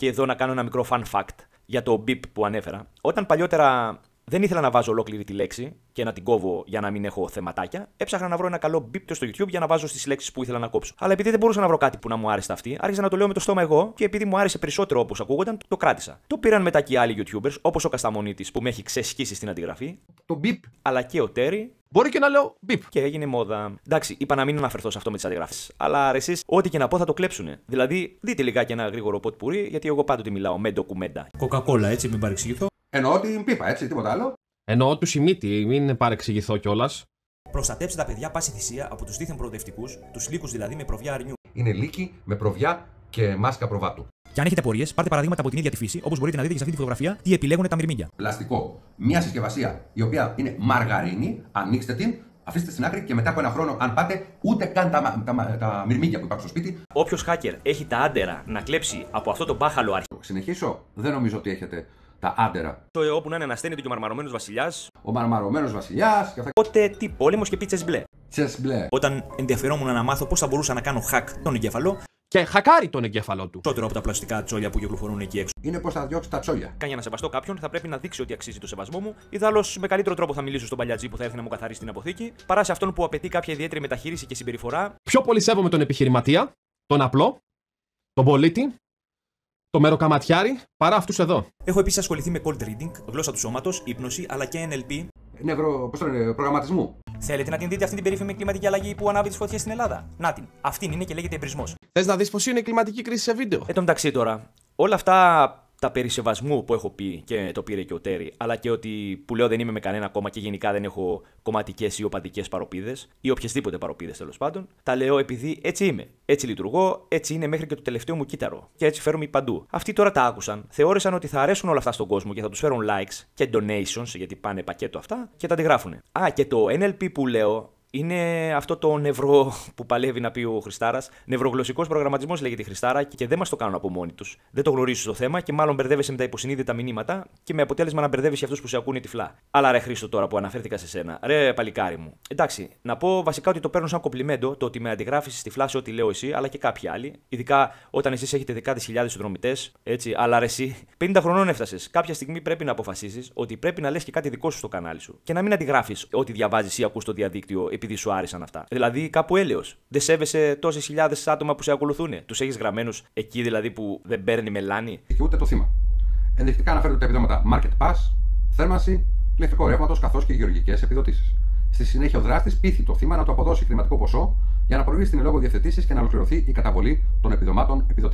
Και εδώ να κάνω ένα μικρό fun fact για το beep που ανέφερα. Όταν παλιότερα δεν ήθελα να βάζω ολόκληρη τη λέξη και να την κόβω για να μην έχω θεματάκια, έψαχνα να βρω ένα καλό beep στο YouTube για να βάζω στις λέξεις που ήθελα να κόψω. Αλλά επειδή δεν μπορούσα να βρω κάτι που να μου άρεσε αυτή, άρχισα να το λέω με το στόμα εγώ και επειδή μου άρεσε περισσότερο όπως ακούγονταν, το κράτησα. Το πήραν μετά και οι άλλοι YouTubers, όπως ο Κασταμονίτης που με έχει ξεσχίσει στην αντιγραφή. Το beep. Αλλά και ο Τέρι. Μπορεί και να λέω beep. Και έγινε μόδα. Εντάξει, είπα να μην αναφερθώ σε αυτό με τις αντιγράφες. Αλλά εσείς, ό,τι και να πω θα το κλέψουνε. Δηλαδή, δείτε λιγάκι ένα γρήγορο ποτ πουρί, γιατί εγώ πάντοτε μιλάω με ντοκουμέντα. Coca-Cola, έτσι, μην παρεξηγηθώ. Εννοώ την πίπα, έτσι, τίποτα άλλο. Εννοώ του η μύτη, μην παρεξηγηθώ κιόλας. Προστατέψτε τα παιδιά πάση θυσία από τους δίθεν προοδευτικούς, τους λύκους δηλαδή με προβιά αρνιού. Είναι λύκοι με προβιά και μάσκα προβάτου. Και αν έχετε απορίες, πάρτε παραδείγματα από την ίδια τη φύση, όπως μπορείτε να δείτε και σε αυτή τη φωτογραφία τι επιλέγουν τα μυρμήγκια. Πλαστικό. Μια συσκευασία η οποία είναι μαργαρίνη, ανοίξτε την, αφήστε στην άκρη και μετά από ένα χρόνο, αν πάτε, ούτε καν τα μυρμήγκια που υπάρχουν στο σπίτι. Όποιος hacker έχει τα άντερα να κλέψει από αυτό το μπάχαλο αρχείο. Συνεχίσω, δεν νομίζω ότι έχετε τα άντερα. Όπου να είναι ανασταίνεται και ο μαρμαρωμένος βασιλιάς. Ο μαρμαρωμένος βασιλιάς και αυτά. Τότε τι, πόλεμος και πίτσες μπλε. Τσες μπλε. Όταν ενδιαφερόμουν να μάθω πώς θα μπορούσα να κάνω hack τον εγκέφαλο, Και χακάρει τον εγκέφαλό του. περισσότερο από τα πλαστικά τσόλια που κυκλοφορούν εκεί έξω. Είναι πως θα διώξει τα τσόλια. Καν για να σεβαστώ κάποιον, θα πρέπει να δείξει ότι αξίζει το σεβασμό μου. Ιδάλλως, με καλύτερο τρόπο θα μιλήσω στον παλιατζή που θα έρθει να μου καθαρίσει την αποθήκη, παρά σε αυτόν που απαιτεί κάποια ιδιαίτερη μεταχείριση και συμπεριφορά. Πιο πολύ σέβομαι τον επιχειρηματία, τον απλό, τον πολίτη, το μεροκαματιάρη, παρά αυτούς εδώ. Έχω επίσης ασχοληθεί με cold reading, γλώσσα του σώματος, ύπνωση αλλά και NLP. Προγραμματισμού. Θέλετε να την δείτε αυτή την περίφημη κλιματική αλλαγή που ανάβει τις φωτιές στην Ελλάδα? Να την. Αυτήν είναι και λέγεται εμπρισμός. Θες να δεις πως είναι η κλιματική κρίση σε βίντεο? Εν τω μεταξύ τώρα, όλα αυτά τα περί σεβασμού που έχω πει και το πήρε και ο Τέρι, αλλά και ότι που λέω δεν είμαι με κανένα κόμμα και γενικά δεν έχω κομματικές ή οπαδικές παροπίδες ή οποιασδήποτε παροπίδες τέλος πάντων, τα λέω επειδή έτσι είμαι. Έτσι λειτουργώ, έτσι είναι μέχρι και το τελευταίο μου κύτταρο. Και έτσι φέρομαι παντού. Αυτοί τώρα τα άκουσαν, θεώρησαν ότι θα αρέσουν όλα αυτά στον κόσμο και θα τους φέρουν likes και donations, γιατί πάνε πακέτο αυτά, και τα αντιγράφουνε. Α, και το NLP που λέω. Είναι αυτό το νευρο που παλεύει να πει ο Χριστάρας. Νευρογλωσσικός προγραμματισμός λέγεται η Χριστάρα και δεν μας το κάνουν από μόνοι τους. Δεν το γνωρίζεις το θέμα και μάλλον μπερδεύεσαι με τα υποσυνείδητα μηνύματα και με αποτέλεσμα να μπερδεύεις και αυτούς που σε ακούνε τυφλά. Αλλά ρε Χρήστο τώρα που αναφέρθηκα σε σένα. Ρε παλικάρι μου. Εντάξει, να πω βασικά ότι το παίρνω σαν κομπλιμέντο το ότι με αντιγράφεις τυφλά σε ό,τι λέω εσύ αλλά και κάποιοι άλλοι. Ειδικά όταν εσείς έχετε δεκάδες χιλιάδες συνδρομητές. Έτσι, αλλά ρε εσύ. 50 χρονών έφτασες. Κάποια στιγμή πρέπει να αποφασίσεις ότι πρέπει να λες και κάτι δικό σου στο κανάλι σου. Και να μην αντιγράφεις ό,τι διαβάζεις ή ακούς στο διαδίκτυο επειδή σου άρεσαν αυτά. Δηλαδή κάπου έλεος. Δεν σέβεσαι τόσες χιλιάδες άτομα που σε ακολουθούν. Τους έχεις γραμμένους εκεί δηλαδή που δεν παίρνει μελάνι. Και ούτε το θύμα. Ενδεικτικά αναφέρονται τα επιδόματα Market Pass, θέρμανση, ηλεκτρικό ρεύματος καθώς και γεωργικές επιδοτήσεις. Στη συνέχεια, ο δράστης πείθει το θύμα να του αποδώσει χρηματικό ποσό για να προβεί στην ελόγω διευθετήσεις και να ολοκληρωθεί η καταβολή των επιδομάτων επιδοτήσεων.